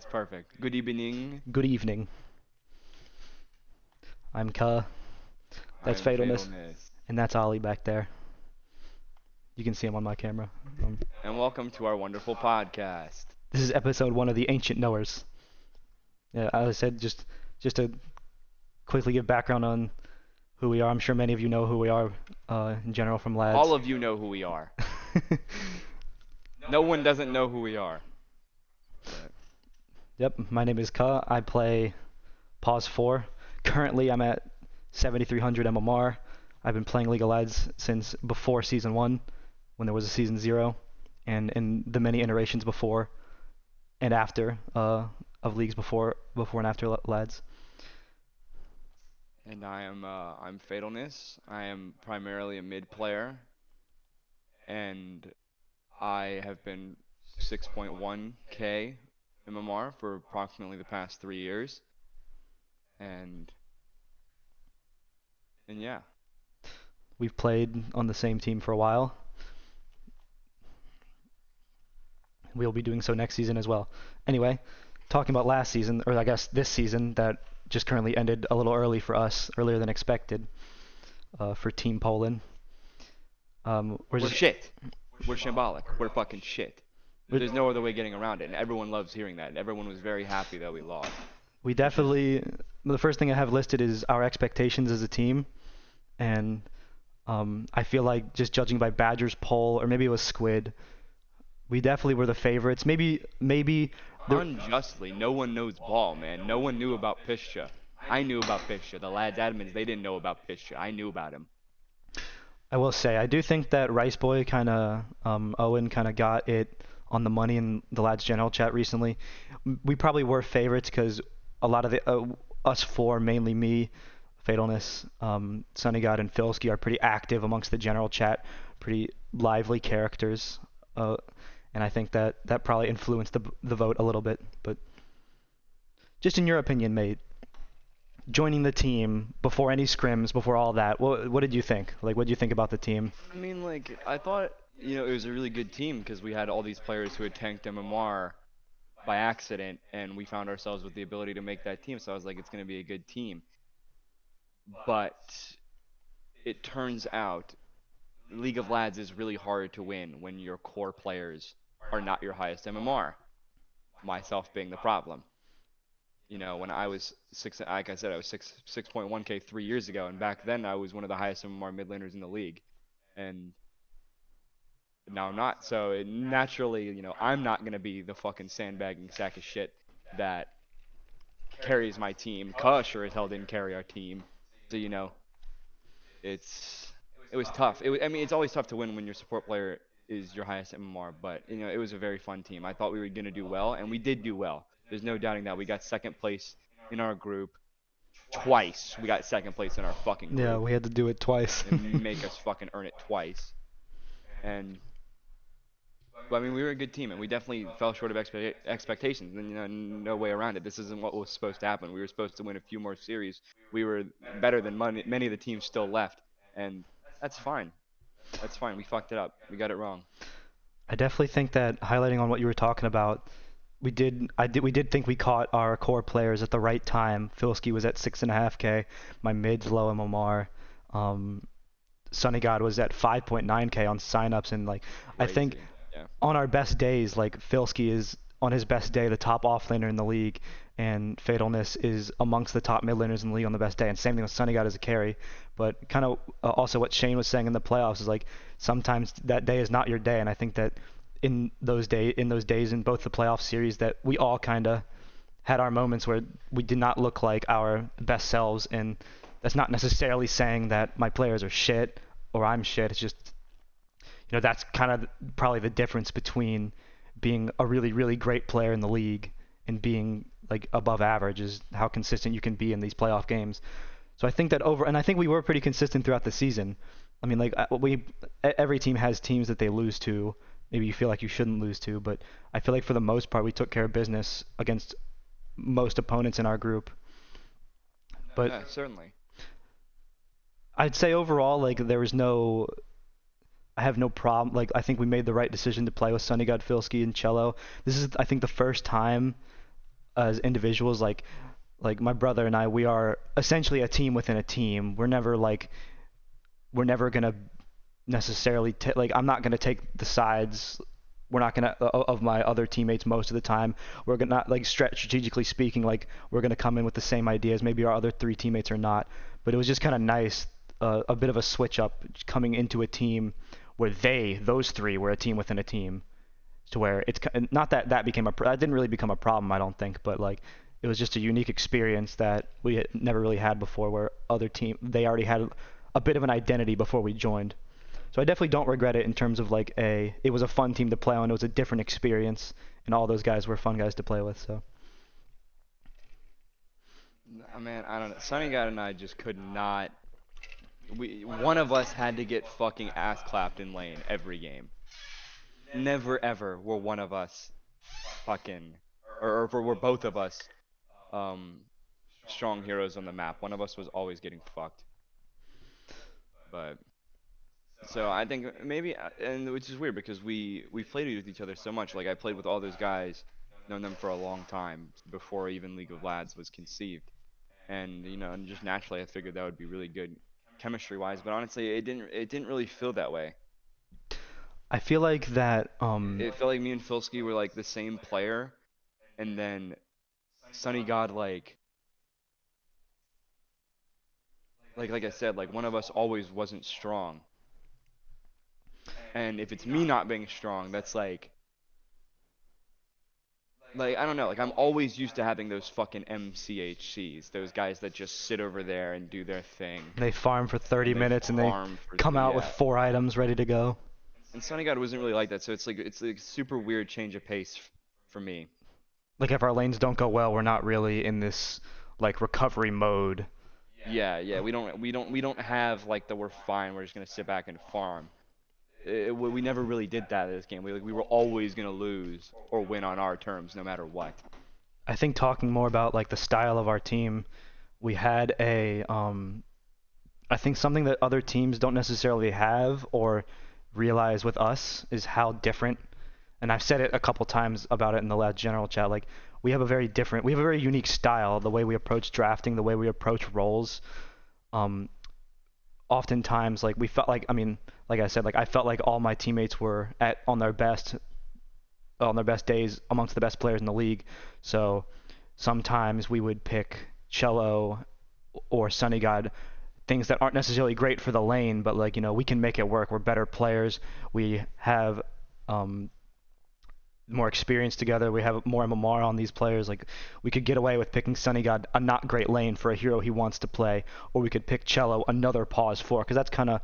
That's perfect. Good evening. Good evening. I'm Cuh. That's I'm Fatalness. Fatalness. And that's Ollie back there. You can see him on my camera. Um, And welcome to our wonderful podcast. this is episode 1 of the Ancient Knowers. Yeah, I said just to quickly give background on who we are. I'm sure many of you know who we are in general from All lads. of you know who we are. No one doesn't know who we are. But Yep, my name is Cuh. I play Pause 4. Currently, I'm at 7,300 MMR. I've been playing League of Lads since before Season 1, when there was a Season 0, and in the many iterations before and after of leagues before and after lads. and I'm Fatalness. I am primarily a mid player, and I have been 6.1k MMR for approximately the past 3 years. And and yeah. We've played on the same team for a while. We'll be doing so next season as well. Anyway, talking about last season, or I guess this season that just currently ended a little early for us, earlier than expected, for Team Poland. We're We're just shit. We're shambolic. We're fucking shit. we There's no other way getting around it, and everyone loves hearing that. Everyone was very happy that we lost, we which is definitely the first thing I have listed is our expectations as a team, and I feel like just judging by Badger's poll, or maybe it was Squid, we definitely were the favorites. Maybe there. unjustly. No one knows ball, man. No one knew about Pisha. I knew about Pisha. The lads admins, they didn't know about Pisha. I knew about him. I will say, I do think that Rice Boy Owen kind of got it on the money in the lads general chat recently. We probably were favorites because a lot of us four, mainly me, Fatalness, Sunny God, and Filsky are pretty active amongst the general chat, pretty lively characters, uh, and I think that probably influenced the vote a little bit. But just in your opinion, mate, joining the team before any scrims, before all that, what did you think? Like, what did you think about the team? I mean, like, I thought, it was a really good team because we had all these players who had tanked MMR by accident, and we found ourselves with the ability to make that team. So I was like, it's going to be a good team. But it turns out League of Lads is really hard to win when your core players are not your highest MMR, myself being the problem. When I was like I said, I was 6.1k 3 years ago, and back then I was one of the highest MMR mid laners in the league, and now I'm not. So naturally, I'm not gonna be the fucking sandbagging sack of shit that carries my team. Kuh sure as hell didn't carry our team, so it's it was tough. I mean, it's always tough to win when your support player is your highest MMR, but it was a very fun team. I thought we were gonna do well, and we did do well. There's no doubting that. We got second place in our group twice. We got second place in our fucking Yeah, group we had to do it twice. and make us fucking earn it twice. And but I mean, we were a good team, and we definitely fell short of expectations. And no way around it. This isn't what was supposed to happen. We were supposed to win a few more series. We were better than many of the teams still left, and that's fine. That's fine. We fucked it up. We got it wrong. I definitely think that highlighting on what you were talking about, we did think we caught our core players at the right time. Filsky was at 6.5k, my mid's low MMR. Um, Sunny God was at 5.9k on signups, and like I think Crazy. Yeah. on our best days, like Filsky is on his best day the top offlaner in the league, and Fatalness is amongst the top mid laners in the league on the best day. And same thing with Sunny God as a carry. But kind of also what Shane was saying in the playoffs is like sometimes that day is not your day, and I think that in those days in both the playoff series that we all kind of had our moments where we did not look like our best selves, and that's not necessarily saying that my players are shit or I'm shit. It's just that's kind of probably the difference between being a really, really great player in the league and being like above average is how consistent you can be in these playoff games. So I think that and I think we were pretty consistent throughout the season. I mean, like every team has teams that they lose to. Maybe you feel like you shouldn't lose to, but I feel like for the most part we took care of business against most opponents in our group. But Yeah, certainly. I'd say overall, like I have no problem. Like I think we made the right decision to play with Sunny God, Filsky, and Cello. This is, I think, the first time as individuals, like my brother and I, we are essentially a team within a team. We're never gonna necessarily like I'm not gonna take the sides. We're not gonna of my other teammates most of the time. We're gonna not like strategically speaking, like we're gonna come in with the same ideas. Maybe our other three teammates are not, but it was just kind of nice, a bit of a switch up coming into a team where those three were a team within a team, to where it's not that that became that didn't really become a problem, I don't think, but like it was just a unique experience that we had never really had before, where other team they already had a bit of an identity before we joined. So I definitely don't regret it in terms of like it was a fun team to play on. It was a different experience, and all those guys were fun guys to play with. So Man, I don't know. Sonny God and I just could not. One of us had to get fucking ass clapped in lane every game. Never ever were one of us fucking, or were both of us um strong heroes on the map. One of us was always getting fucked. But so I think maybe, and which is weird because we played with each other so much. Like I played with all those guys, known them for a long time before even League of Lads was conceived. And and just naturally I figured that would be really good chemistry wise. But honestly, it didn't really feel that way. I feel like that. It felt like me and Filski were like the same player, and then Sunny God like I said, like one of us always wasn't strong. And if it's me not being strong, that's like I don't know, like I'm always used to having those fucking MCHCs, those guys that just sit over there and do their thing, They farm for 30 and they minutes and they farm for come out with yeah. 4 items ready to go. And Sunny God wasn't really like that, so it's like super weird change of pace for me. Like if our lanes don't go well, we're not really in this like recovery mode. Yeah, yeah, we don't have like the we're fine, we're just gonna sit back and farm. We never really did that in this game. We were always gonna lose or win on our terms, no matter what. I think talking more about like the style of our team, we had I think something that other teams don't necessarily have or realize with us is how different, and I've said it a couple times about it in the last general chat, like we have a very unique style, the way we approach drafting, the way we approach roles. Um, Oftentimes, like we felt like, I mean, like I said, like I felt like all my teammates were at on their best days amongst the best players in the league. So sometimes we would pick Cello or Sunny God, things that aren't necessarily great for the lane, but like we can make it work. We're better players. We have um, more experience together. We have more MMR on these players. Like we could get away with picking Sunny God, a not great lane for a hero he wants to play, or we could pick Cello, another pause four, because that's kind of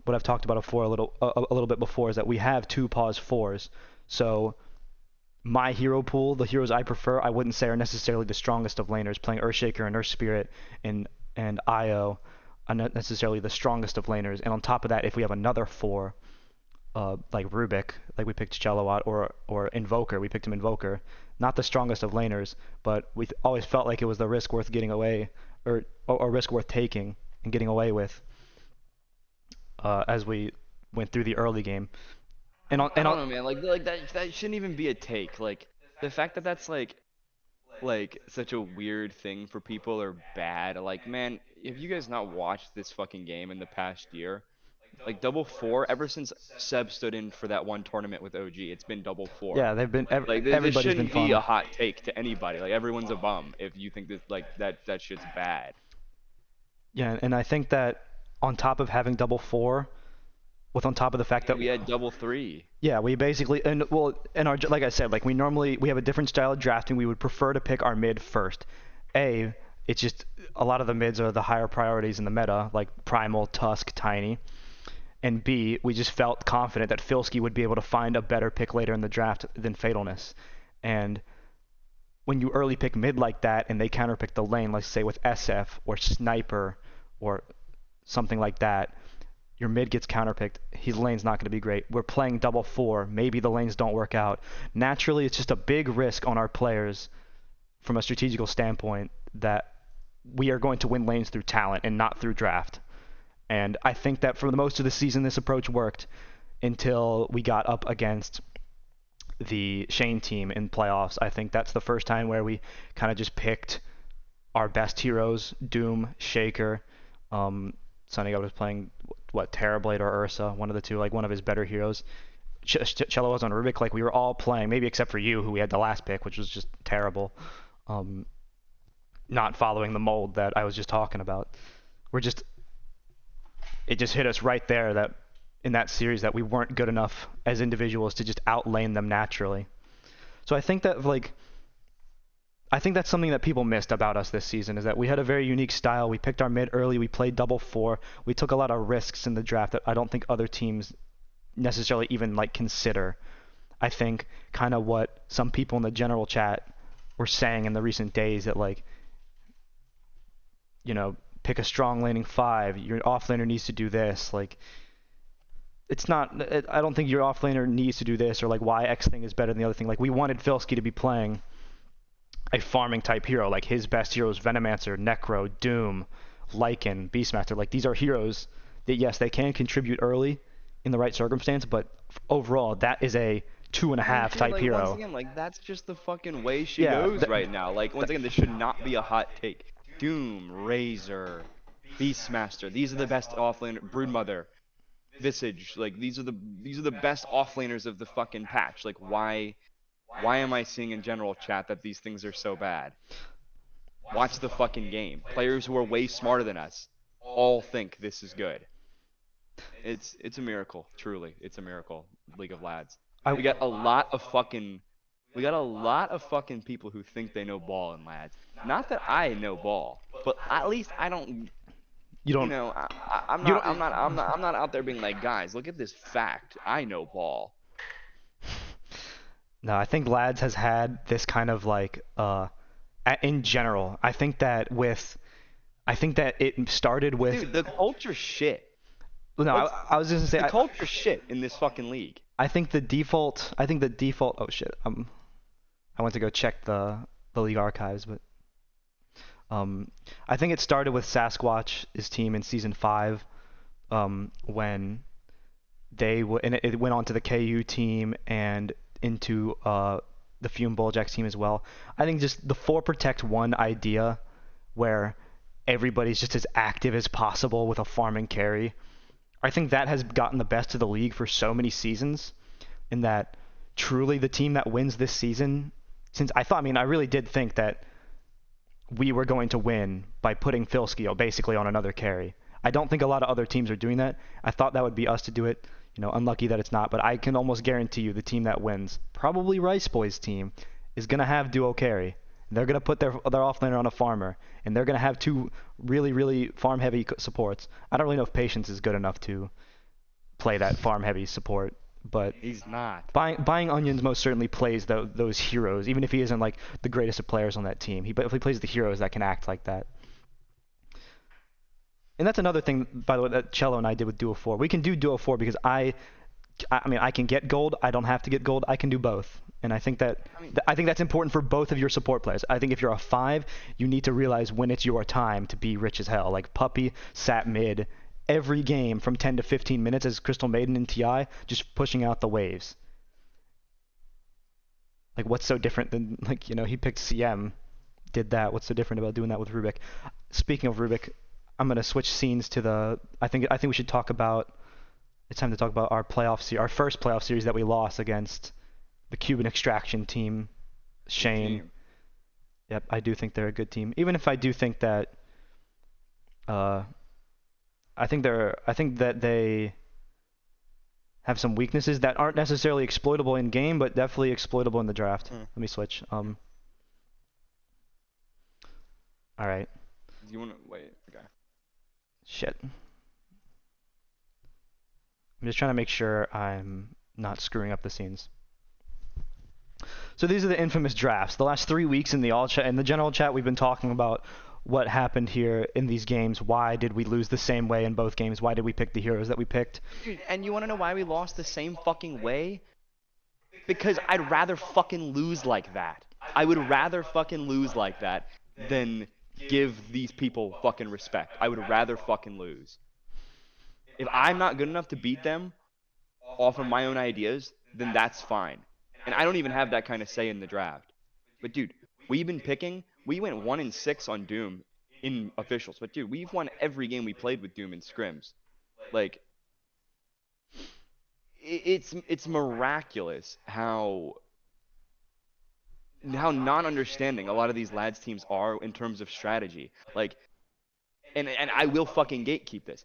what I've talked about before a little bit before, is that we have two pause fours. So my hero pool, the heroes I prefer, I wouldn't say are necessarily the strongest of laners. Playing Earthshaker and Earth Spirit and Io are not necessarily the strongest of laners. And on top of that, if we have another four, like Rubik, like we picked Chelawat, or Invoker, we picked him Invoker, not the strongest of laners, but we always felt like it was the risk worth getting away, or risk worth taking and getting away with, as we went through the early game. I don't know, man. Like that shouldn't even be a take. Like the fact that that's like such a weird thing for people or bad. Like, man, have you guys not watched this fucking game in the past year? Like double four, ever since Seb stood in for that one tournament with OG, it's been double four. Yeah, Like this everybody's been shouldn't be fun. a hot take to anybody. Like everyone's a bum if you think that that shit's bad. Yeah, and I think that on top of having double four, with on top of the fact that We had double three. yeah, we basically, and well, and our, like I said, like we have a different style of drafting. We would prefer to pick our mid first. A, it's just a lot of the mids are the higher priorities in the meta, like Primal, Tusk, Tiny. And B, we just felt confident that Filski would be able to find a better pick later in the draft than Fatalness. And when you early pick mid like that and they counterpick the lane, let's say with SF or Sniper or something like that, your mid gets counterpicked, his lane's not going to be great. We're playing double four, maybe the lanes don't work out. Naturally, it's just a big risk on our players from a strategical standpoint that we are going to win lanes through talent and not through draft. And I think that for the most of the season, this approach worked until we got up against the Shane team in playoffs. I think that's the first time where we kind of just picked our best heroes, Doom, Shaker. Um, Sonny was playing what Terrorblade or Ursa, one of the two, like one of his better heroes. Cello was on Rubik. Like we were all playing, maybe except for you, who we had the last pick, which was just terrible. Um, not following the mold that I was just talking about. We're just it just hit us right there that in that series that we weren't good enough as individuals to just outlane them naturally. So I think that's something that people missed about us this season is that we had a very unique style. We picked our mid early. We played double four. We took a lot of risks in the draft that I don't think other teams necessarily even like consider. I think kind of what some people in the general chat were saying in the recent days that like, pick a strong laning five. Your offlaner needs to do this. Like, it's not. I don't think your offlaner needs to do this or like why X thing is better than the other thing. Like we wanted Filsky to be playing a farming type hero. Like his best heroes, Venomancer, Necro, Doom, Lycan, Beastmaster. Like these are heroes that yes, they can contribute early in the right circumstance, but overall that is a two and a I mean, half dude, type like once hero. again, like that's just the fucking way she Yeah, goes right now. Like once again, this should not be a hot take. Doom, Razor, Beastmaster. These are the best offlaner. Broodmother, Visage. Like these are the best offlaners of the fucking patch. Like why am I seeing in general chat that these things are so bad? Watch the fucking game. Players who are way smarter than us all think this is good. It's a miracle, truly. It's a miracle, League of Lads. I We got a lot of fucking we got a lot of fucking people who think they know ball in Lads. Not that I know ball, but at least I don't. you don't I'm you not. don't. I'm not out there being like, guys, look at this fact. I know ball. No, I think Lads has had this kind of like in general. I think that it started with Dude, the culture shit. no, Let's I was just gonna say The culture shit in this fucking league. I think the default oh shit I went to go check the league archives, but um I think it started with Sasquatch's team in season 5 when and it went on to the KU team and into the Fume Bulljack team as well. I think just the 4 protect 1 idea where everybody's just as active as possible with a farm and carry. I think that has gotten the best of the league for so many seasons in that truly the team that wins this season, since I really did think that we were going to win by putting Filskio basically on another carry. I don't think a lot of other teams are doing that. I thought that would be us to do it. Unlucky that it's not, but I can almost guarantee you the team that wins, probably Rice Boys' team, is going to have duo carry. They're going to put their offlaner on a farmer, and they're going to have 2 really, really farm-heavy supports. I don't really know if Patience is good enough to play that farm-heavy support, but He's not. Buying Onions most certainly plays those heroes, even if he isn't like the greatest of players on that team. He definitely plays the heroes that can act like that. And that's another thing, by the way, that Cello and I did with Duo 4. We can do Duo 4 because I mean, I can get gold. I don't have to get gold. I can do both. And I think that's important for both of your support players. I think if you're a 5, you need to realize when it's your time to be rich as hell. Like Puppy sat mid every game from 10 to 15 minutes as Crystal Maiden in TI, just pushing out the waves. Like, what's so different than, like, he picked CM, did that. What's so different about doing that with Rubik? Speaking of Rubik, I'm going to switch scenes to I think we should talk about, it's time to talk about our our first playoff series that we lost against the Cuban Extraction team, Shane. Team. Yep, I do think they're a good team. Even if I do think that, I think that they have some weaknesses that aren't necessarily exploitable in game, but definitely exploitable in the draft. Let me switch. All right. Do you want to wait? Okay. Shit. I'm just trying to make sure I'm not screwing up the scenes. So these are the infamous drafts. The last 3 weeks in the general chat, we've been talking about what happened here in these games. Why did we lose the same way in both games? Why did we pick the heroes that we picked? Dude, and you want to know why we lost the same fucking way? Because I'd rather fucking lose like that. I would rather fucking lose like that than give these people fucking respect. I would rather fucking lose. If I'm not good enough to beat them off of my own ideas, then that's fine. And I don't even have that kind of say in the draft. But dude, we've been picking. We went 1-6 on Doom in officials. But dude, we've won every game we played with Doom in scrims. Like it's miraculous how non-understanding a lot of these lads teams are in terms of strategy. Like, and I will fucking gatekeep this.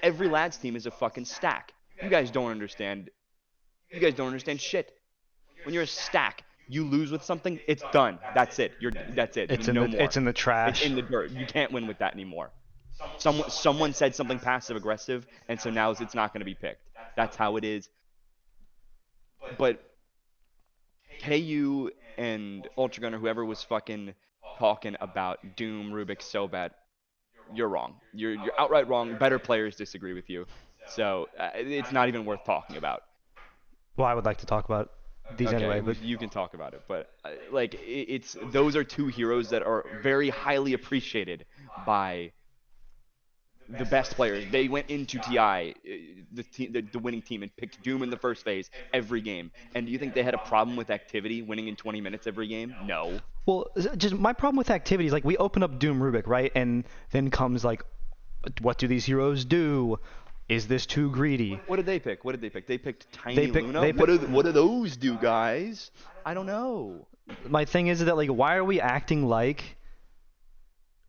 Every lads team is a fucking stack. You guys don't understand. You guys don't understand shit. When you're a stack, you lose with something, it's done. That's it. That's it. No more. It's in the It's trash. in the dirt. You can't win with that anymore. Someone said something passive aggressive, and so now it's not going to be picked. That's how it is. But KU and Ultra Gunner, whoever was fucking talking about Doom Rubik so bad, you're wrong. You're outright wrong. Better players disagree with you, so it's not even worth talking about. Well, I would like to talk about these Okay, anyway, but you can talk about it, but like it's those are two heroes that are very highly appreciated by the best players. They went into TI, the winning team, and picked Doom in the first phase every game. And do you think they had a problem with activity, winning in 20 minutes every game? No. well, just my problem with activities, like we open up Doom Rubik, right, and then comes like, what do these heroes do? Is this too greedy? What did they pick? What did they pick? They picked They Tiny pick Luna. they What pick, do those do, guys? I don't know. my thing is that like, why are we acting like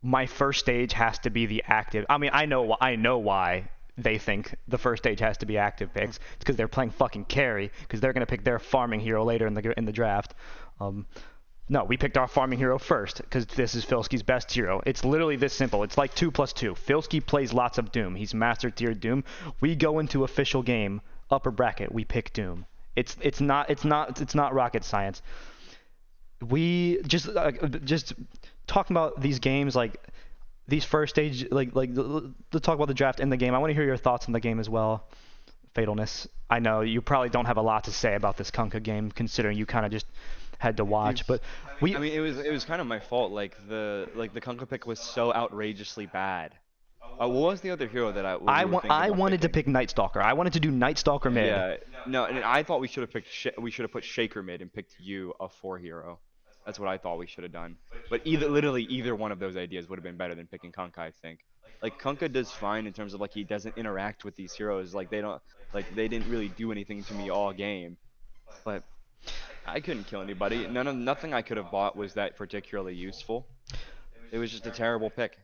my first stage has to be the active? I mean, I know why they think the first stage has to be active picks. It's because they're playing fucking carry, because they're gonna pick their farming hero later in the draft. Um, no, we picked our farming hero first because this is Filski's best hero. It's literally this simple. It's like 2+2. Filski plays lots of Doom. He's master tier Doom. We go into official game, upper bracket. We pick Doom. It's not rocket science. We just talking about these games, like these first stage, let's talk about the draft in the game. I want to hear your thoughts on the game as well. Fatalness. I know you probably don't have a lot to say about this Kunkka game, considering you kind of just had to watch, but we I mean, it was kind of my fault. Like the Kunkka pick was so outrageously bad. What was the other hero that we were thinking I about wanted to picking? pick Night Stalker. I wanted to do Night Stalker mid. Yeah, no, and I thought we should have put Shaker mid and picked you a 4 hero. That's what I thought we should have done. But literally either one of those ideas would have been better than picking Kunkka, I think. Like Kunkka does fine in terms of like he doesn't interact with these heroes. They didn't really do anything to me all game. But I couldn't kill anybody. Nothing I could have bought was that particularly useful. It was just a terrible pick.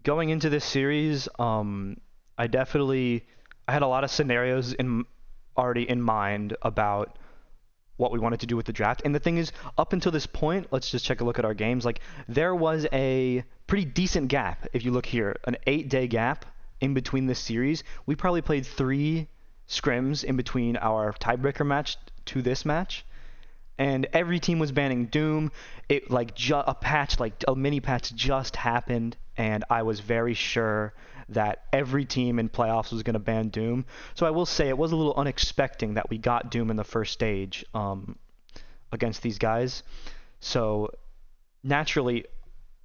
Going into this series, I had a lot of scenarios already in mind about what we wanted to do with the draft. And the thing is, up until this point, let's just check a look at our games. Like, there was a pretty decent gap. If you look here, an 8-day gap in between this series. We probably played 3 scrims in between our tiebreaker match to this match. And every team was banning Doom. It like a mini patch just happened, and I was very sure that every team in playoffs was going to ban Doom. So I will say it was a little unexpected that we got Doom in the first stage against these guys. So naturally,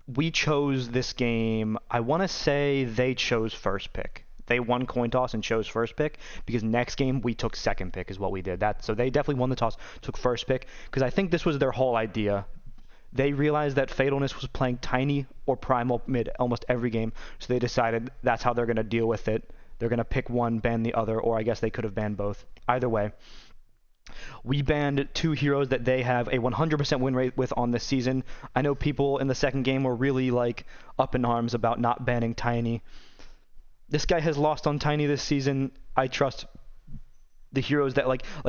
we chose this game. I want to say they chose first pick. They won coin toss and chose first pick, because next game we took second pick is what we did. So they definitely won the toss, took first pick, because I think this was their whole idea. They realized that Fatalness was playing Tiny or Primal mid almost every game, so they decided that's how they're going to deal with it. They're going to pick one, ban the other, or I guess they could have banned both. Either way, we banned 2 heroes that they have a 100% win rate with on this season. I know people in the second game were really like up in arms about not banning Tiny. This guy has lost on Tiny this season. I trust the heroes that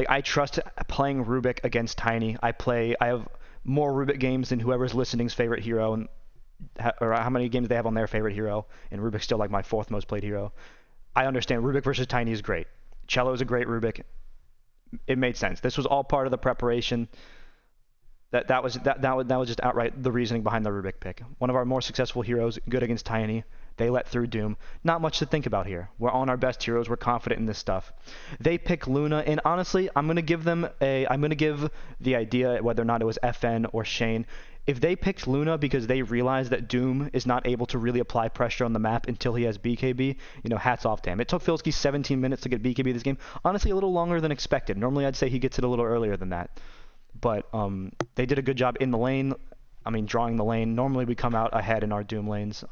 I trust playing Rubik against Tiny. I have more Rubik games than whoever's listening's favorite hero, or how many games they have on their favorite hero, and Rubik's still like my 4th most played hero. I understand Rubik versus Tiny is great. Cello is a great Rubik. It made sense. This was all part of the preparation. That was just outright the reasoning behind the Rubik pick. One of our more successful heroes, good against Tiny. They let through Doom. Not much to think about here. We're on our best heroes. We're confident in this stuff. They pick Luna, and honestly, I'm gonna give the idea whether or not it was FN or Shane. If they picked Luna because they realized that Doom is not able to really apply pressure on the map until he has BKB, hats off to him. It took Filski 17 minutes to get BKB this game. Honestly, a little longer than expected. Normally, I'd say he gets it a little earlier than that. But they did a good job in the lane. I mean, drawing the lane. Normally, we come out ahead in our Doom lanes.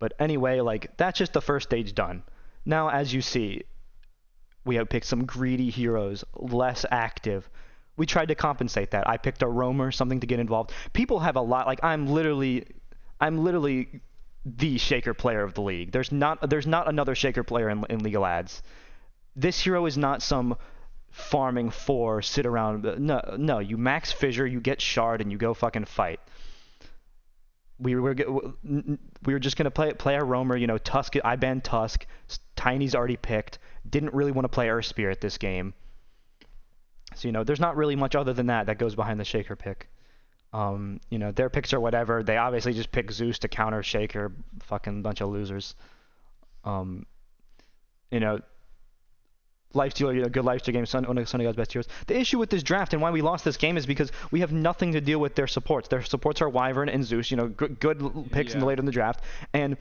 But anyway, like, that's just the first stage done. Now, as you see, we have picked some greedy heroes, less active. We tried to compensate that. I picked a roamer, something to get involved. People have a lot. Like, I'm literally the Shaker player of the league. There's not another Shaker player in League of Lads. This hero is not some farming for sit around. No, no. You max fissure, you get shard, and you go fucking fight. We were just gonna play our roamer. Tusk. I banned Tusk. Tiny's already picked. Didn't really want to play Earth Spirit this game. So there's not really much other than that goes behind the Shaker pick. Their picks are whatever. They obviously just pick Zeus to counter Shaker. Fucking bunch of losers. Um, you know, Lifesteal, good lifesteal game. One of Sunny God's best heroes. The issue with this draft and why we lost this game is because we have nothing to deal with their supports. Their supports are Wyvern and Zeus. Good picks in the later in the draft, and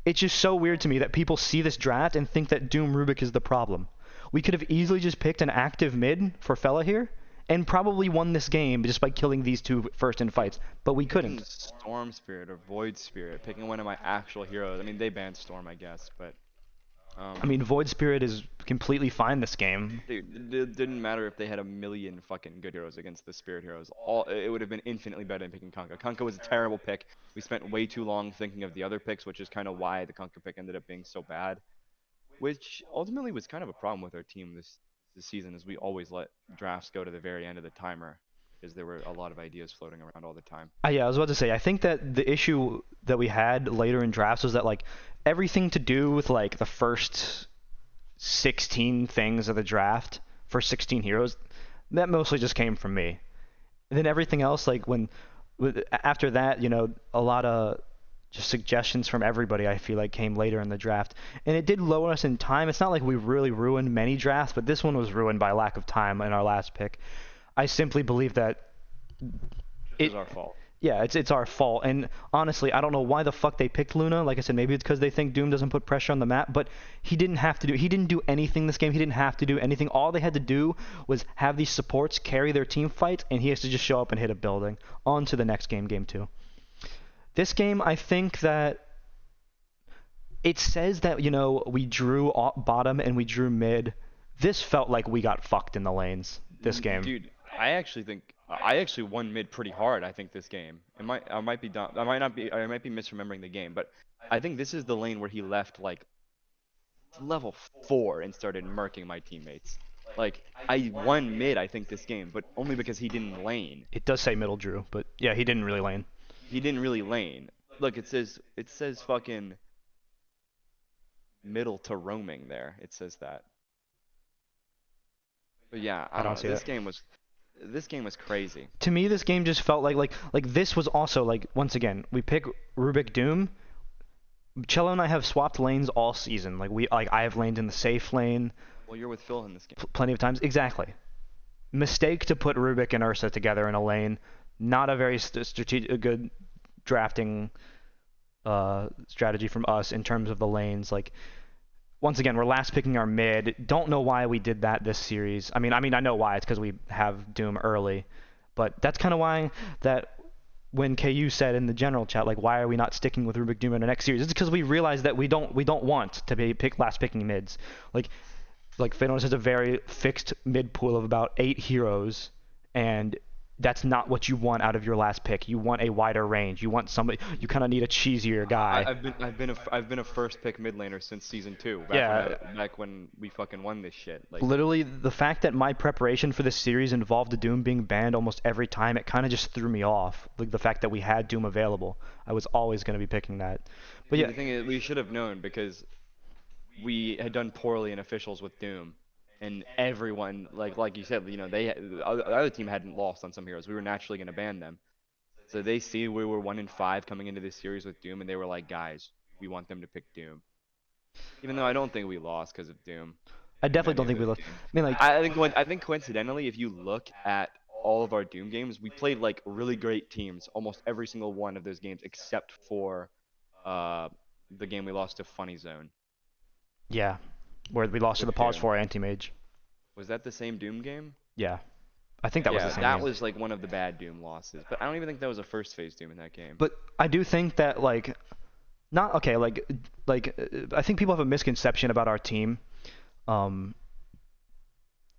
it's just so weird to me that people see this draft and think that Doom Rubik is the problem. We could have easily just picked an active mid for Fella here and probably won this game just by killing these two first in fights, but we Picking couldn't. Storm Spirit or Void Spirit, picking one of my actual heroes. I mean, they banned Storm, I guess, but I um, mean, Void Spirit is completely fine this game. dude, it didn't matter if they had a million fucking good heroes against the Spirit heroes. All it would have been infinitely better than picking Kunkka. Kunkka was a terrible pick. We spent way too long thinking of the other picks, which is kind of why the Kunkka pick ended up being so bad. Which ultimately was kind of a problem with our team this season, is we always let drafts go to the very end of the timer, because there were a lot of ideas floating around all the time. Yeah, I was about to say, I think that the issue that we had later in drafts was that, like, everything to do with, like, the first 16 things of the draft for 16 heroes, that mostly just came from me. And then everything else, like, after that, a lot of just suggestions from everybody, I feel like, came later in the draft. And it did lower us in time. It's not like we really ruined many drafts, but this one was ruined by lack of time in our last pick. I simply believe that Which it is our fault. yeah, it's our fault. And honestly, I don't know why the fuck they picked Luna. Like I said, maybe it's because they think Doom doesn't put pressure on the map, but he didn't do anything this game. He didn't have to do anything. All they had to do was have these supports carry their team fight, and he has to just show up and hit a building. On to the next game, game two. This game, I think that it says that, we drew bottom and we drew mid. This felt like we got fucked in the lanes this game. Dude, I actually think I actually won mid pretty hard. I think this game. I might be dumb. I might not be. I might be misremembering the game, but I think this is the lane where he left like level 4 and started murking my teammates. Like I won mid, I think this game, but only because he didn't lane. It does say middle drew, but yeah, he didn't really lane. He didn't really lane. Look, it says fucking middle to roaming there. It says that. But yeah, I I don't don't know. see that. This game was crazy. To me, this game just felt like this was also like, once again, we pick Rubik Doom. Cello and I have swapped lanes all season. I have laned in the safe lane Well, you're with Phil in this game. plenty of times. Exactly. Mistake to put Rubik and Ursa together in a lane. Not a very strategic, good drafting strategy from us in terms of the lanes. Like, once again, we're last picking our mid. Don't know why we did that this series. I know why. It's because we have Doom early, but that's kind of why that when KU said in the general chat, like, why are we not sticking with Rubik Doom in the next series? It's because we realized that we don't want to be last picking mids. Like Phaedonis has a very fixed mid pool of about 8 heroes, and that's not what you want out of your last pick. You want a wider range. You want somebody. You kind of need a cheesier I, guy. I've been a first pick mid laner since season 2. Yeah, Back when we fucking won this shit. Like literally, the fact that my preparation for this series involved the Doom being banned almost every time, it kind of just threw me off. Like, the fact that we had Doom available, I was always going to be picking that. But see, yeah, the thing is, we should have known because we had done poorly in officials with Doom, and everyone like you said, the other team hadn't lost on some heroes. We were naturally going to ban them. So they see we were 1-5 coming into this series with Doom, and they were like, guys, we want them to pick Doom. Even though I don't think we lost because of Doom I in definitely many don't of think we those lost. games. I mean, like, I think coincidentally, if you look at all of our Doom games, we played like really great teams almost every single one of those games except for uh the game we lost to Funny Zone yeah, where we lost to with the Pause Doom. 4 anti-mage. Was that the same Doom game? Yeah, I think that was the Yeah, same that game. was like one of the bad Doom losses. But I don't even think that was a first phase Doom in that game. But I do think that like not okay, I think people have a misconception about our team. Um,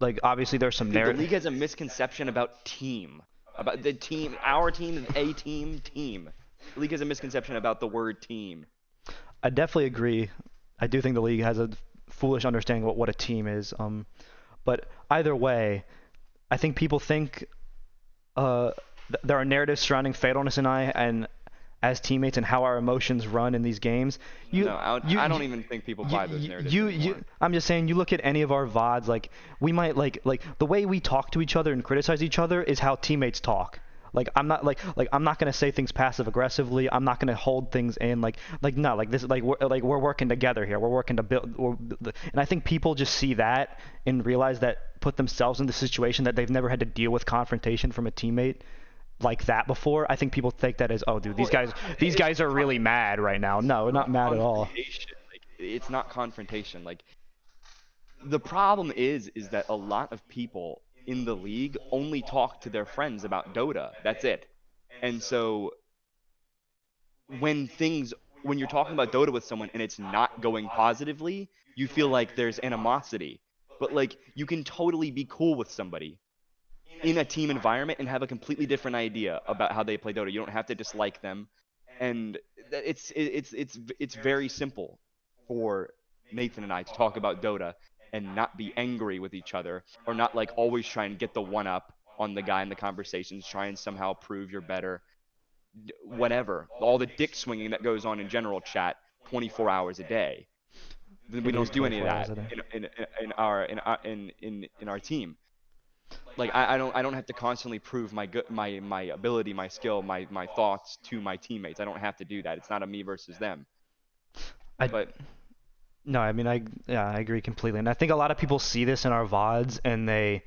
like obviously there's some Dude, the narrative. league has a misconception about team. About the team, our team is a team. The league has a misconception about the word team. I definitely agree. I do think the league has a foolish understanding of what a team is. But either way, I think people think there are narratives surrounding Fatalness and I and as teammates and how our emotions run in these games. You No, you I you don't even think people you buy those narratives you anymore. I'm just saying you look at any of our VODs, like we might like the way we talk to each other and criticize each other is how teammates talk. Like I'm not gonna say things passive aggressively. I'm not gonna hold things in no, like this we're working together here. We're working to build and I think people just see that and realize that put themselves in the situation that they've never had to deal with confrontation from a teammate like that before. I think people take that as, oh, dude, Well, these it's guys are really mad right now. No, we're not not mad at all. confrontation. Like it's not confrontation. Like the problem is that a lot of people in the league only talk to their friends about Dota. That's it. And so when you're talking about Dota with someone and it's not going positively, you feel like there's animosity. But like you can totally be cool with somebody in a team environment and have a completely different idea about how they play Dota. You don't have to dislike them, and it's very simple for Nathan and I to talk about Dota and not be angry with each other or not like always try and get the one up on the guy in the conversations, try and somehow prove you're better, whatever. All the dick swinging that goes on in general chat 24 hours a day. We It is don't do any of 24 hours that a day. in our team. Like I don't have to constantly prove my ability, my skill, my thoughts to my teammates. I don't have to do that. It's not a me versus them. I But no, I mean I agree completely, and I think a lot of people see this in our VODs and they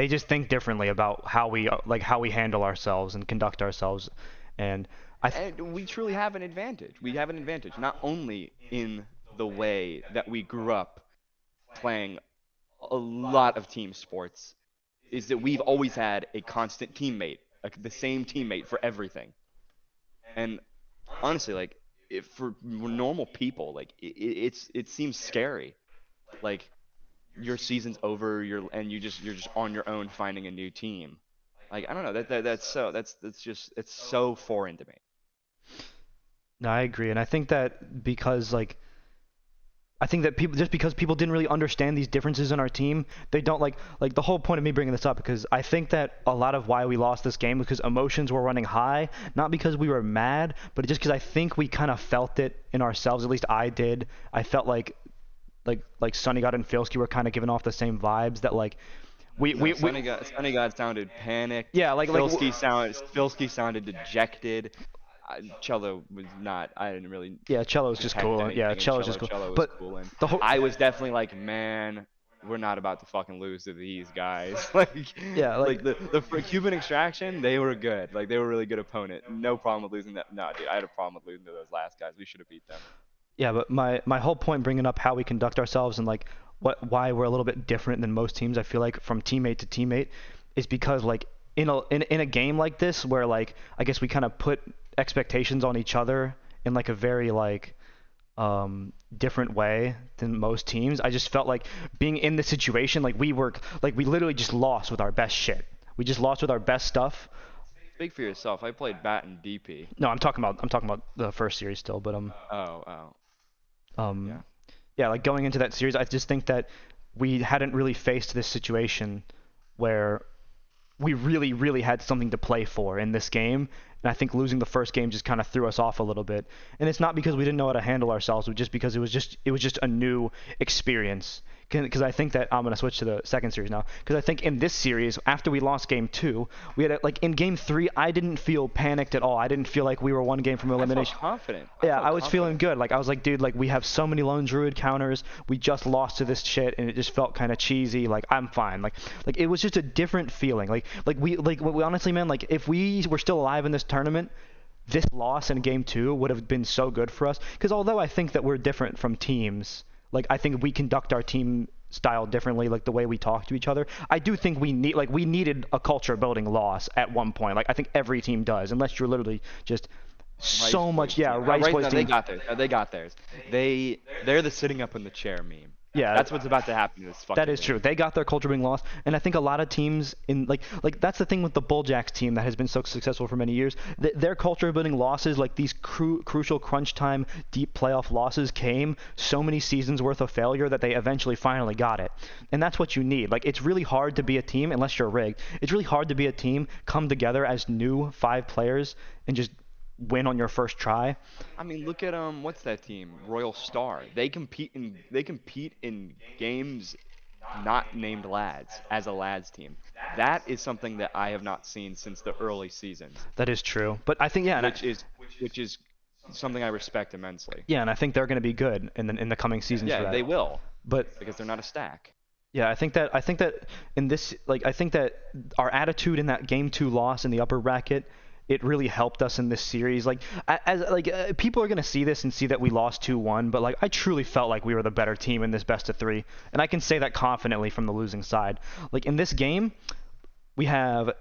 just think differently about how we handle ourselves and conduct ourselves, and I th- and we truly have an advantage. We have an advantage not only in the way that we grew up playing a lot of team sports, is that we've always had a constant teammate, like the same teammate for everything. And honestly, like if for normal people, like it seems scary. Like your season's over, you're just on your own finding a new team. Like I don't know, that's just it's so foreign to me. no, I agree, and I think that because I think that people just because people didn't really understand these differences in our team, they don't like the whole point of me bringing this up because I think that a lot of why we lost this game was because emotions were running high, not because we were mad, but just because I think we kind of felt it in ourselves. At least I did. I felt like Sunny God and Filsky were kind of giving off the same vibes that like No, we Sunny God sounded panicked. yeah Filsky sounded dejected. Cello was not. I didn't really yeah, Cello's just detect cool. Yeah, anything in Cello's Cello. just cool. Cello was But cool, and the whole I was definitely like, man, we're not about to fucking lose to these guys. like, yeah, like the for Cuban Extraction, they were good. Like they were a really good opponent. No problem with losing that. No, dude, I had a problem with losing to those last guys. We should have beat them. yeah, but my whole point bringing up how we conduct ourselves and like why we're a little bit different than most teams, I feel like from teammate to teammate, is because like in a game like this where like I guess we kind of put expectations on each other in like a very different way than most teams. I just felt like being in the situation like we literally just lost with our best shit. We just lost with our best stuff. Speak for yourself. I played bat and DP. No, I'm talking about the first series still, but Oh, um yeah. yeah, like going into that series, I just think that we hadn't really faced this situation where we really, really had something to play for in this game, And I think losing the first game just kind of threw us off a little bit. And it's not because we didn't know how to handle ourselves, but just because it was just a new experience. Because I think that I'm gonna switch to the second series now. Because I think in this series, after we lost game two, we had like in game three, I didn't feel panicked at all. I didn't feel like we were one game from I felt elimination. confident. I Yeah, felt I was feeling confident. good. Like I was like, dude, like we have so many lone druid counters. We just lost to this shit, and it just felt kind of cheesy. Like I'm fine. Like it was just a different feeling. Like we honestly, man, like if we were still alive in this tournament, this loss in game two would have been so good for us. Because although I think that we're different from teams, like I think we conduct our team style differently, like the way we talk to each other. I do think we needed a culture building loss at one point. Like I think every team does, unless you're literally just Rice so much, Boys yeah, team. Rice Right Boys now they team. got theirs. They got theirs. They're the sitting up in the chair meme. Yeah, That's what's about to happen to this that fucking is true. league. They got their culture being lost, and I think a lot of teams in like that's the thing with the Bulljacks team that has been so successful for many years. Their culture building losses, like these crucial crunch time deep playoff losses, came so many seasons worth of failure that they eventually finally got it, and that's what you need. Like it's really hard to be a team unless you're rigged. It's really hard to be a team, come together as new five players, and just win on your first try. I mean, look at what's that team? Royal Star. They compete in games not named lads as a lads team. That is something that I have not seen since the early seasons, That is true, but I think yeah, which is which is something I respect immensely. and I think they're going to be good in the coming seasons for Yeah, that. they will But because they're not a stack. yeah, I think that in this like I think that our attitude in that game 2 loss in the upper bracket, it really helped us in this series. Like as like people are going to see this and see that we lost 2-1, but like I truly felt like we were the better team in this best of 3, and I can say that confidently from the losing side. Like in this game, we have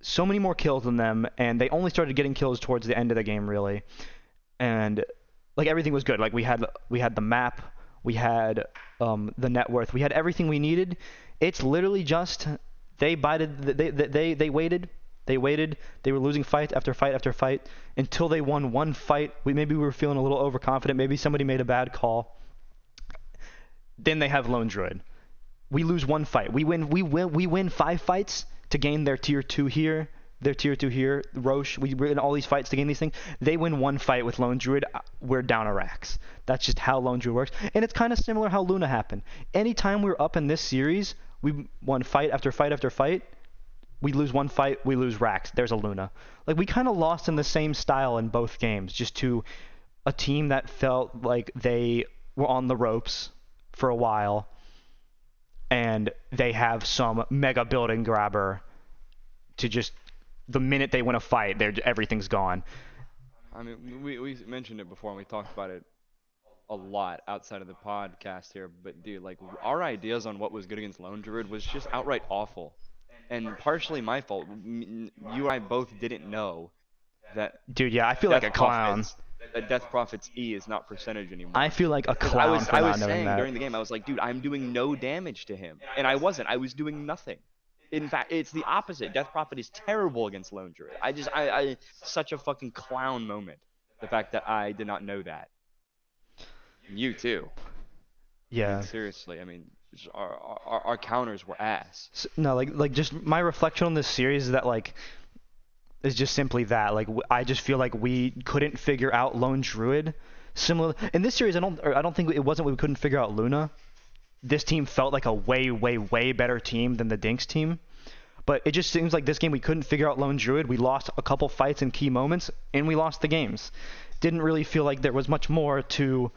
so many more kills than them, and they only started getting kills towards the end of the game really. And like everything was good. Like we had the map, we had the net worth, we had everything we needed. It's literally just they bided, they waited, they waited. They were losing fight after fight after fight until they won one fight. We were feeling a little overconfident. Maybe somebody made a bad call. Then they have Lone Druid. We lose one fight. We win 5 fights to gain their tier 2 here, their tier 2 here. Roche, we win all these fights to gain these things. They win one fight with Lone Druid. We're down a racks. That's just how Lone Druid works. And it's kind of similar how Luna happened. Anytime we were up in this series, we won fight after fight after fight. We lose one fight, we lose racks. There's a Luna. Like we kind of lost in the same style in both games, just to a team that felt like they were on the ropes for a while, and they have some mega building grabber to just the minute they win a fight, everything's gone. I mean, we mentioned it before and we talked about it a lot outside of the podcast here, but dude, like our ideas on what was good against Lone Druid was just outright awful, and partially my fault. You and I both didn't know that Dude, yeah, I feel like Death a clown. Prophet's that Death Prophet's E is not percentage I anymore. feel like a Because I clown was for I not was knowing saying that. during the game, I was like, dude, I'm doing no damage to him, and I wasn't. I was doing nothing. In fact, it's the opposite. Death Prophet is terrible against Lone Druid. I such a fucking clown moment. The fact that I did not know that. You too. I mean, Yeah. seriously. I mean, our counters were ass. No, like just my reflection on this series is that like is just simply that. Like I just feel like we couldn't figure out Lone Druid. Similar in this series, I don't think it wasn't we couldn't figure out Luna. This team felt like a way, way, way better team than the DINKS team. But it just seems like this game we couldn't figure out Lone Druid. We lost a couple fights in key moments, and we lost the games. Didn't really feel like there was much more to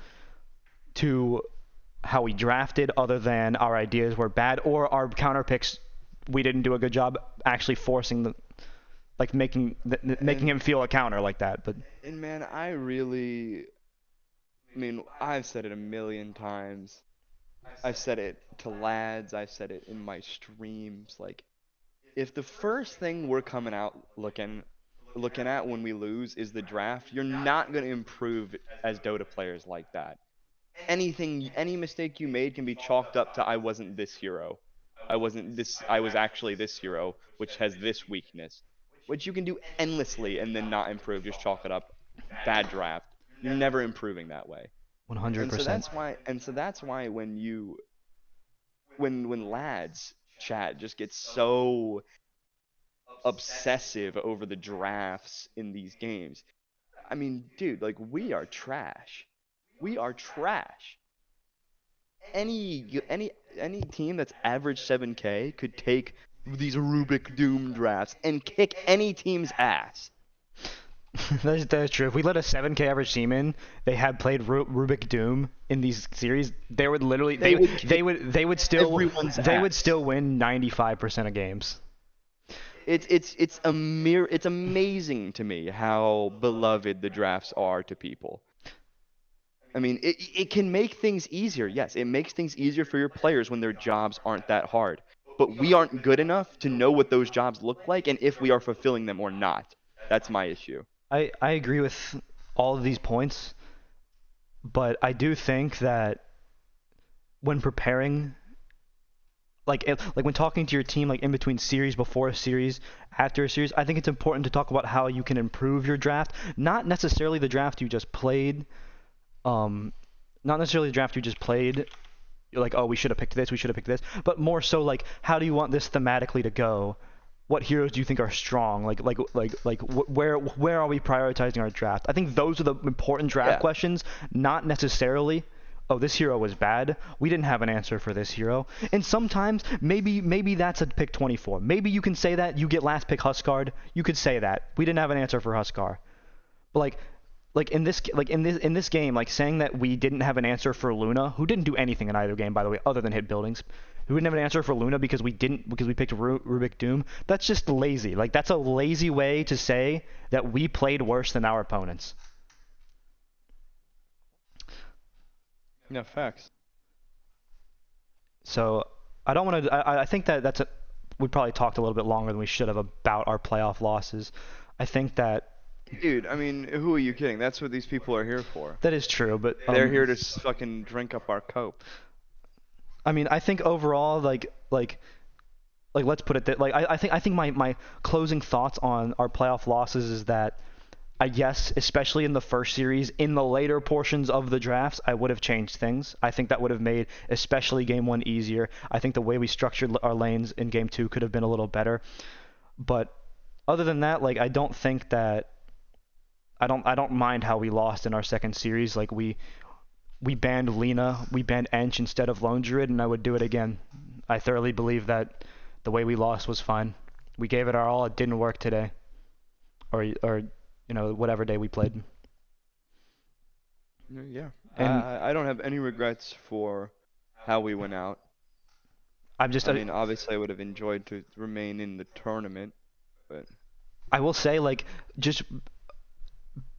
how we drafted other than our ideas were bad or our counter picks. We didn't do a good job actually forcing the like making him And feel a counter like that. But and man, I mean, I've said it a million times. I've said it to lads. I've said it in my streams. Like, if the first thing we're coming out looking at when we lose is the draft, you're not gonna improve as Dota players like that. Any mistake you made can be chalked up to I wasn't this hero. I was actually this hero, which has this weakness. Which you can do endlessly and then not improve, just chalk it up. Bad draft. You're never improving that way. And so 100%. that's why when lads chat just gets so obsessive over the drafts in these games. I mean, dude, like we are trash. We are trash. Any team that's average 7K could take these Rubik Doom drafts and kick any team's ass. That is true. If we let a 7K average team in, they had played Rubik Doom in these series, they would literally They would kick everyone's they would ass. still win 95% of games. It's amazing to me how beloved the drafts are to people. I mean, it can make things easier. Yes, it makes things easier for your players when their jobs aren't that hard. But we aren't good enough to know what those jobs look like and if we are fulfilling them or not. That's my issue. I agree with all of these points, but I do think that when preparing, like when talking to your team, like in between series, before a series, after a series, I think it's important to talk about how you can improve your draft. Not necessarily the draft you just played, um, not necessarily the draft you just played. You're like, oh, we should have picked this, we should have picked this, but more so like, how do you want this thematically to go? What heroes do you think are strong? Where are we prioritizing our draft? I think those are the important draft Yeah. questions, not necessarily, oh, this hero was bad. We didn't have an answer for this hero. And sometimes maybe that's a pick 24. Maybe you can say that you get last pick Huskard. You could say that we didn't have an answer for Huskar. But in this game, like saying that we didn't have an answer for Luna, who didn't do anything in either game, by the way, other than hit buildings. We didn't have an answer for Luna because we picked Rubik Doom. That's just lazy. Like that's a lazy way to say that we played worse than our opponents. Yeah, facts. So I don't want to. I think that we probably talked a little bit longer than we should have about our playoff losses. I think that Dude, I mean, who are you kidding? That's what these people are here for. that is true, but They're here to fucking drink up our coke. I mean, I think overall, like let's put it that like I think my closing thoughts on our playoff losses is that I guess especially in the first series, in the later portions of the drafts, I would have changed things. I think that would have made especially game one easier. I think the way we structured our lanes in game two could have been a little better. But other than that, like I don't think that I don't mind how we lost in our second series. Like we banned Lena, we banned Ench instead of Lone Druid, and I would do it again. I thoroughly believe that the way we lost was fine. We gave it our all. It didn't work today, or whatever day we played. Yeah. And I don't have any regrets for how we went out. I'm just I mean, obviously, I would have enjoyed to remain in the tournament, but I will say like just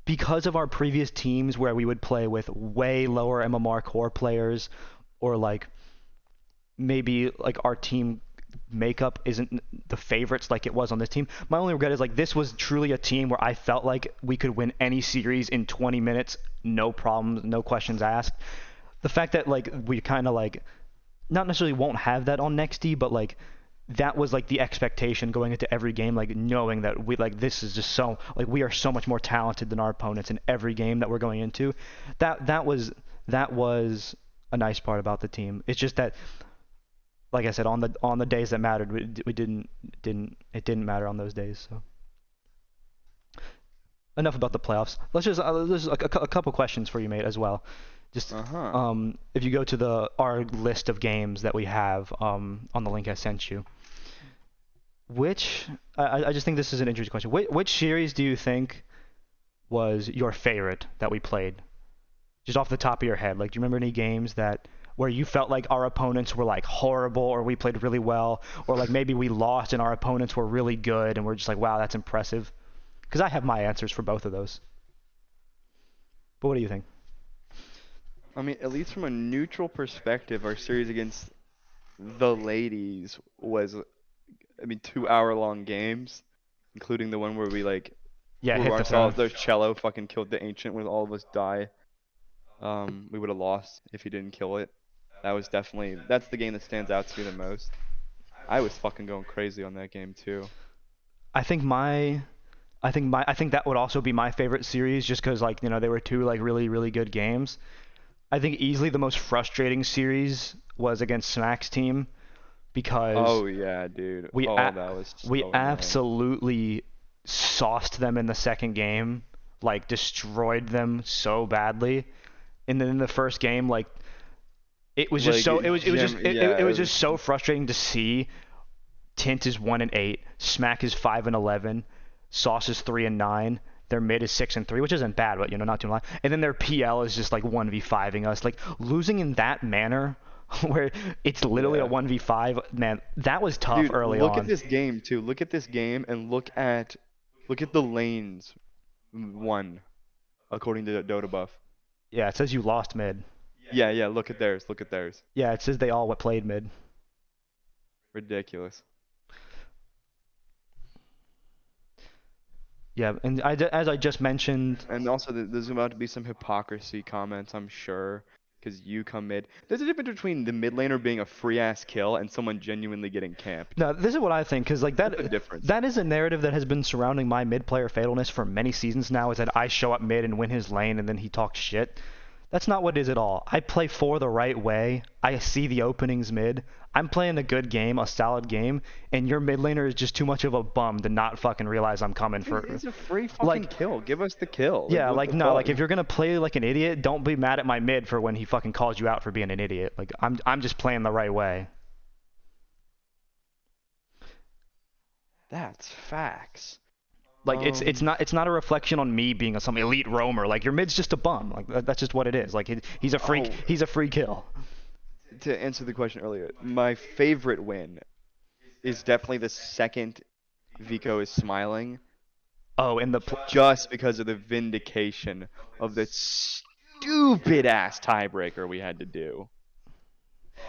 because of our previous teams where we would play with way lower MMR core players, or like maybe like our team makeup isn't the favorites like it was on this team. My only regret is like this was truly a team where I felt like we could win any series in 20 minutes, no problems, no questions asked. The fact that like we kind of like not necessarily won't have that on Nexty, but like that was like the expectation going into every game, like knowing that we like this is just so like we are so much more talented than our opponents in every game that we're going into. That was a nice part about the team. It's just that, like I said, on the days that mattered, we didn't matter on those days. So enough about the playoffs. Let's just a couple questions for you, mate, as well. Just if you go to our list of games that we have on the link I sent you, I just think this is an interesting question. Which series do you think was your favorite that we played? Just off the top of your head, like do you remember any games that where you felt like our opponents were like horrible or we played really well, or like maybe we lost and our opponents were really good and we're just like, wow, that's impressive? Because I have my answers for both of those. But what do you think? I mean, at least from a neutral perspective, our series against the ladies was, I mean, 2 hour long games, including the one where we like Yeah, blew hit the throne. ourselves. There's cello fucking killed the ancient with all of us die. We would have lost if he didn't kill it. That's the game that stands out to me the most. I was fucking going crazy on that game too. I think that would also be my favorite series, just because like they were two like really really good games. I think easily the most frustrating series was against Smack's team. because Oh yeah, dude. we Oh, a- that was we so annoying. absolutely sauced them in the second game, like destroyed them so badly. And then in the first game, like it was just Like so Jim, yeah, it it was was just so frustrating to see. Tint is 1-8, Smack is 5-11, Sauce is 3-9. Their mid is 6-3, which isn't bad, but not too much. And then their PL is just like 1v5ing us, like losing in that manner, where it's literally a yeah. 1v5. Man, that was tough Dude, early look at on. this game too. Look at this game and look at the lanes won according to Dota Buff. Yeah, it says you lost mid. Yeah, yeah, look at theirs. Look at theirs. Yeah, it says they all played mid. Ridiculous. Yeah, and as I just mentioned, And also, there's about to be some hypocrisy comments, I'm sure, because you come mid. There's a difference between the mid laner being a free ass kill and someone genuinely getting camped. no, this is what I think, because like What's the difference? that is a narrative that has been surrounding my mid player fatalness for many seasons now. Is that I show up mid and win his lane, and then he talks shit. That's not what it is at all. I play for the right way. I see the openings mid. I'm playing a good game, a solid game, and your mid laner is just too much of a bum to not fucking realize I'm coming Dude, for. it's a free fucking Like, kill. Give us the kill. Like, yeah, what like the no, like fuck? if you're gonna play like an idiot, don't be mad at my mid for when he fucking calls you out for being an idiot. Like I'm just playing the right way. That's facts. Like it's not a reflection on me being some elite roamer. Like your mid's just a bum. Like that's just what it is. Like he's a freak. Oh, He's a free kill. to answer the question earlier, my favorite win is definitely the second Vico is smiling, Oh, and just because of the vindication of the stupid ass tiebreaker we had to do.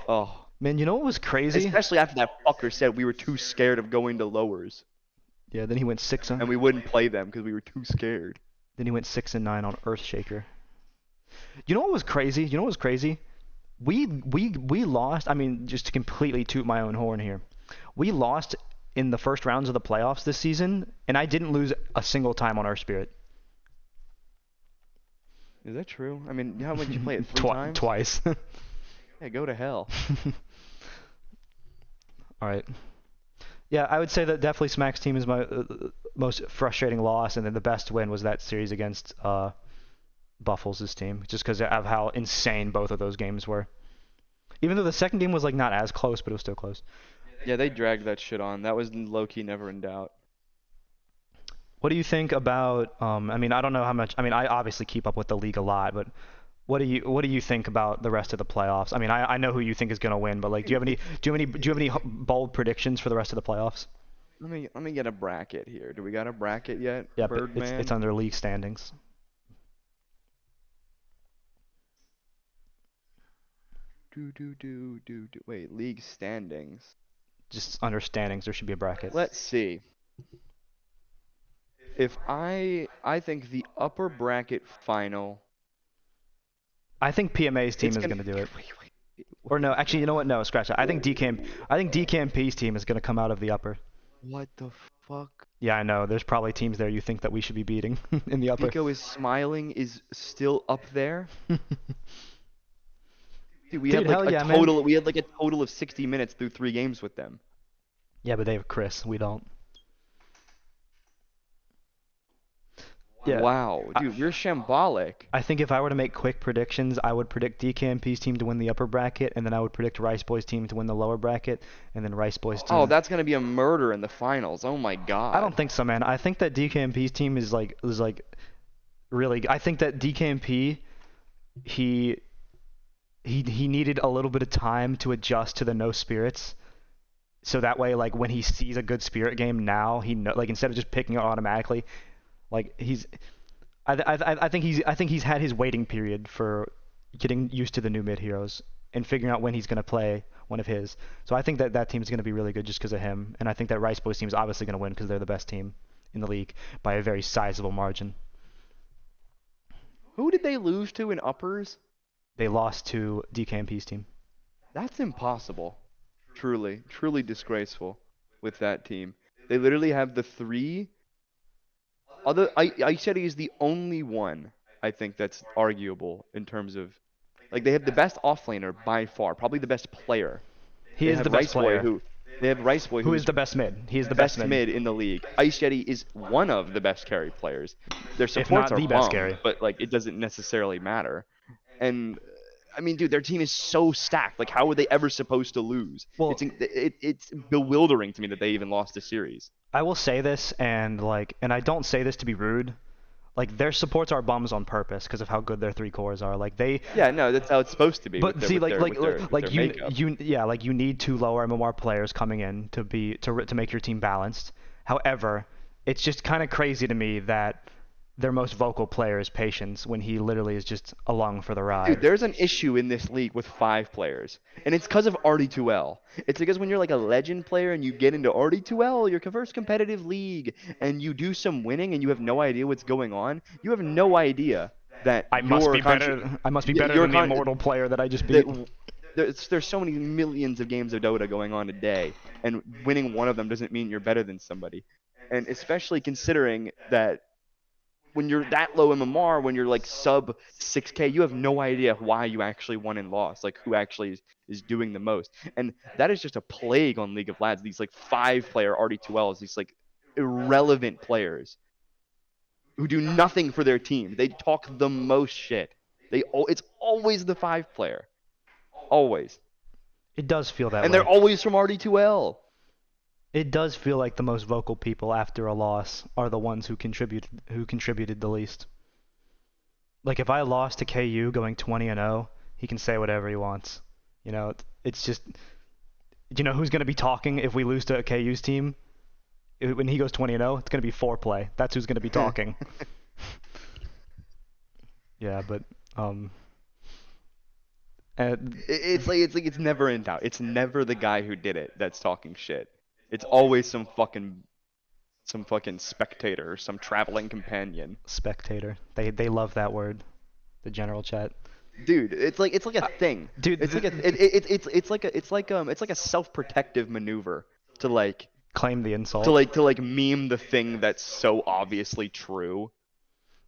Oh, man, you know what was crazy? especially after that fucker said we were too scared of going to lowers Yeah, then he went and we wouldn't play them because we were too scared. Then he went 6-9 on Earthshaker. You know what was crazy? You know what was crazy? We lost. I mean, just to completely toot my own horn here, we lost in the first rounds of the playoffs this season, and I didn't lose a single time on Earth Spirit. Is that true? I mean, how much did you play it? Three times? Twice. Yeah, go to hell. All right. Yeah, I would say that definitely Smack's team is my most frustrating loss, and then the best win was that series against Buffles' team, just because of how insane both of those games were. Even though the second game was like not as close, but it was still close. Yeah, they dragged that shit on. That was low-key never in doubt. What do you think about? I mean, I don't know how much. I mean, I obviously keep up with the league a lot, but what do you think about the rest of the playoffs? I mean, I know who you think is gonna win, but like, do you have any bold predictions for the rest of the playoffs? Let me get a bracket here. Do we got a bracket yet, Yeah, but Birdman? it's under league standings. Wait, league standings. Just under standings, there should be a bracket. Let's see. If I think the upper bracket final. I think PMA's team It's is gonna gonna do it. wait. Or no, actually, you know what? No, scratch that. I think DKMP's team is gonna come out of the upper. What the fuck? Yeah, I know. There's probably teams there you think that we should be beating in the upper. Vico is smiling is still up there. Dude, Dude, hell yeah, man. we had like a total of 60 minutes through 3 games with them. Yeah, but they have Chris. We don't. Yeah. Wow, dude, we're shambolic. I think if I were to make quick predictions, I would predict DKMP's team to win the upper bracket, and then I would predict Rice Boys' team to win the lower bracket, and then Rice Boys' team. Oh, that's gonna be a murder in the finals. Oh my god. I don't think so, man. I think that DKMP's team is like really. I think that DKMP he needed a little bit of time to adjust to the no spirits. So that way, like when he sees a good spirit game now, like instead of just picking it automatically, like I think he's had his waiting period for getting used to the new mid heroes and figuring out when he's gonna play one of his. So I think that team's gonna be really good just because of him, and I think that Rice Boys team is obviously gonna win because they're the best team in the league by a very sizable margin. Who did they lose to in uppers? They lost to DKMP's team. That's impossible. Truly, truly disgraceful with that team. They literally have the three. I said he is the only one I think that's arguable in terms of, like, they have the best offlaner by far, probably the best player, He They is have the best Rice Boy player. who they have Rice Boy Who is who's the best mid? He is the best best mid, mid in the league. Ice Yeti is one of the best carry players. Their if supports not are the best bums, carry. but like it doesn't necessarily matter. And I mean, dude, their team is so stacked. Like, how were they ever supposed to lose? Well, It's bewildering to me that they even lost a series. I will say this, and I don't say this to be rude. Like their supports are bums on purpose because of how good their three cores are. Like they, Yeah, no, that's how it's supposed to be with but their see, with like their like with their like, with their like makeup. yeah, like you need two lower MMR players coming in to make your team balanced. However, it's just kind of crazy to me that their most vocal player is Patience when he literally is just along for the Dude, ride. there's an issue in this league with 5 players, and it's because of RD2L. It's because when you're like a legend player and you get into RD2L, your first competitive league, and you do some winning and you have no idea what's going on, you have no idea that I must be better. I must be better your than the con immortal player that I just beat. that there's so many millions of games of Dota going on a day, and winning one of them doesn't mean you're better than somebody. And especially considering that when you're that low MMR, when you're like sub 6K, you have no idea why you actually won and lost, like who actually is doing the most. And that is just a plague on League of Lads. These like 5 player RD2Ls, these like irrelevant players who do nothing for their team. They talk the most shit. It's always the 5 player, always, It does feel that and they're way. always from RD2L. It does feel like the most vocal people after a loss are the ones who contributed the least. Like if I lost to KU going 20 and 0, he can say whatever he wants. It's just who's going to be talking if we lose to a KU's team? When he goes 20 and 0, it's going to be foreplay. That's who's going to be talking. Yeah, but um It's never in doubt. It's never the guy who did it that's talking shit. It's always some fucking spectator, some traveling companion. spectator. They love that word. The general chat. Dude, it's like a thing. Dude, It's like it's like a self-protective maneuver to like claim the insult. to like meme the thing that's so obviously true.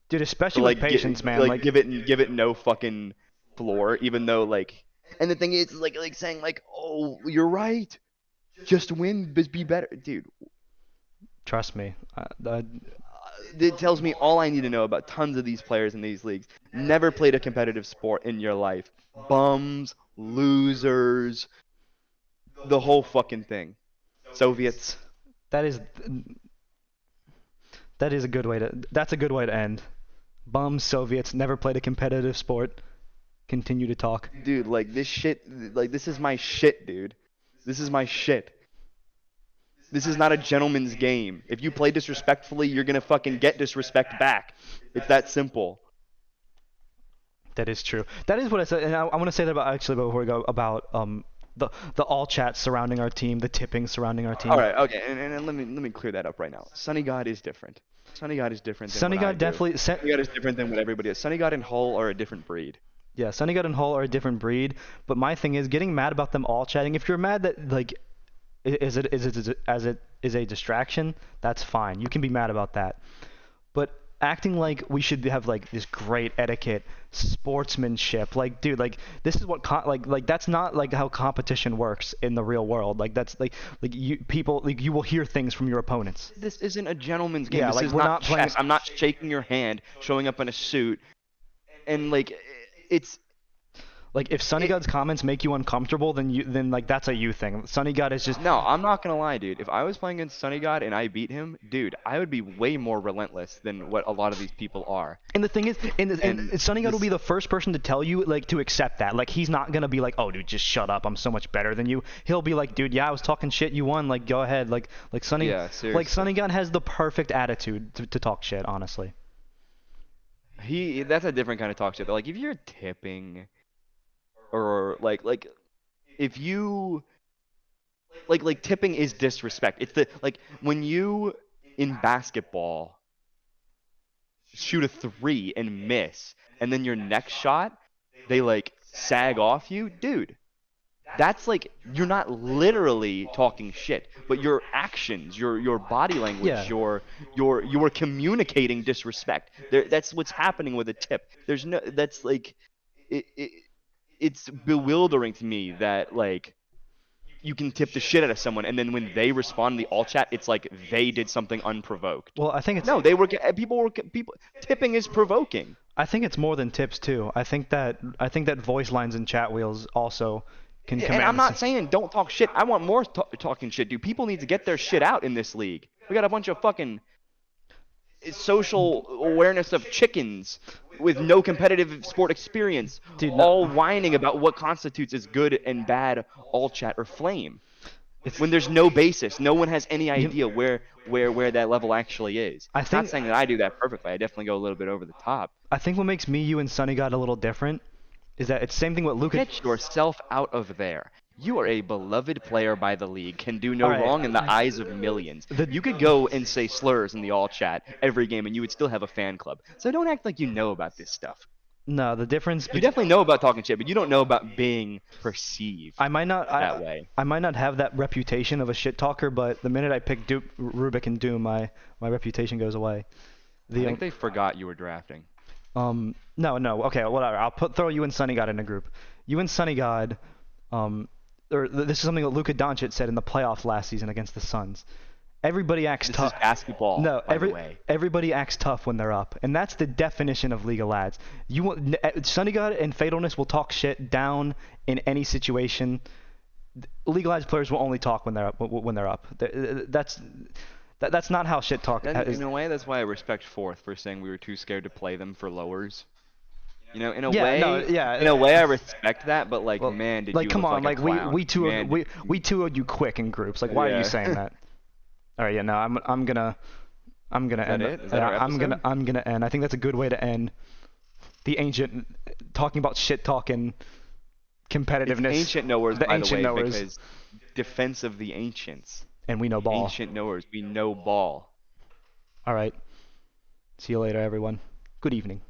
Dude, To especially with like patience, man. like give it no fucking floor, even though like, and the thing is like saying like, oh, you're right, just win, but be better, dude. Trust me. It tells me all I need to know about tons of these players in these leagues. Never played a competitive sport in your life. Bums, losers, the whole fucking thing. Soviets. that is that is a good way to. That's a good way to end. Bums, Soviets, never played a competitive sport. Continue to talk. Dude, like this shit, like this is my shit, dude. This is my shit. This is not a gentleman's game. If you play disrespectfully, you're gonna fucking get disrespect back. It's that simple. That is true. That is what I said, and I want to say that about actually before we go about the all chat surrounding our team, the tipping surrounding our team. All right, okay, and let me clear that up right now. Sunny God is different. Sunny God is different than Sunny what I God do. definitely. Sunny God is different than what everybody is. Sunny God and Hull are a different breed. Yeah, Sunny God and Hull are a different breed. But my thing is getting mad about them all chatting. If you're mad that like is a distraction, that's fine. You can be mad about that. But acting like we should have like this great etiquette, sportsmanship, like dude, like this is what like that's not like how competition works in the real world. Like that's like you people like you will hear things from your opponents. This isn't a gentleman's game. Yeah, This like is we're not not playing. chess. I'm not shaking your hand, showing up in a suit, and like it's Like if Sunny it, God's comments make you uncomfortable, then like that's a you thing. Sunny God is just no, I'm not gonna lie, dude. If I was playing against Sunny God and I beat him, dude, I would be way more relentless than what a lot of these people are. and the thing is, And and Sunny God will this, be the first person to tell you like to accept that. Like he's not gonna be like, oh dude, just shut up. I'm so much better than you. He'll be like, dude, yeah, I was talking shit. You won. Like go ahead. Like Sunny, yeah, like seriously. Sunny God has the perfect attitude to talk shit. Honestly. That's a different kind of talk shit. But like if you're tipping or like if you like tipping is disrespect. It's the like when you in basketball shoot a 3 and miss, and then your next shot they like sag off you, dude. That's like you're not literally talking shit, but your actions, your body language, Yeah. you're communicating disrespect. That's what's happening with a tip. There's no that's like it, it's bewildering to me that like you can tip the shit out of someone, and then when they respond in the all chat, it's like they did something unprovoked. Well, I think it's No, they were people tipping is provoking. I think it's more than tips too. I think that voice lines and chat wheels also can And I'm command. not saying don't talk shit. I want more talking shit, dude. People need to get their shit out in this league. We got a bunch of fucking social awareness of chickens with no competitive sport experience, Dude, all no, whining about what constitutes as good and bad all chat or flame. it's When there's no basis, no one has any you. idea where that level actually is. I Not think saying that I do that perfectly. I definitely go a little bit over the top. I think what makes me, you, and Sonny God a little different is that it's the same thing with Luca. Get yourself out of there. You are a beloved player by the league, can do All no right. wrong in the eyes of millions. The You could go and say slurs in the all chat every game and you would still have a fan club. So don't act like you know about this stuff. No, the difference. You definitely know about talking shit, but you don't know about being perceived I might not. that way. I might not have that reputation of a shit talker, but the minute I pick Rubik and Doom, my reputation goes away. I The think they forgot you were drafting. no, okay, whatever. I'll throw you and Sunny God in a group. You and Sunny God, this is something that Luka Doncic said in the playoffs last season against the Suns. Everybody acts This tough. is basketball, No, by the way. everybody acts tough when they're up, and that's the definition of League of Lads. Sunny God and Fatalness will talk shit down in any situation. League of Lads players will only talk when they're up. When they're up, that's not how shit talk Then, is. in a way, that's why I respect Fourth for saying we were too scared to play them for lowers. You know, Yeah, no, yeah. in a way, I respect that. But like, Well, man, did like, you come look on, like like a clown? we two Man, we two'd you quick in groups. Like, why are Yeah. you saying that? All right, yeah, no, I'm gonna end. it? Is that our I'm gonna end. I think that's a good way to end the ancient talking about shit talking It's competitiveness. ancient knowers, The by the ancient way, knowers. because defense of the ancients. And we know ball. Ancient knowers, we know ball. All right. See you later, everyone. Good evening.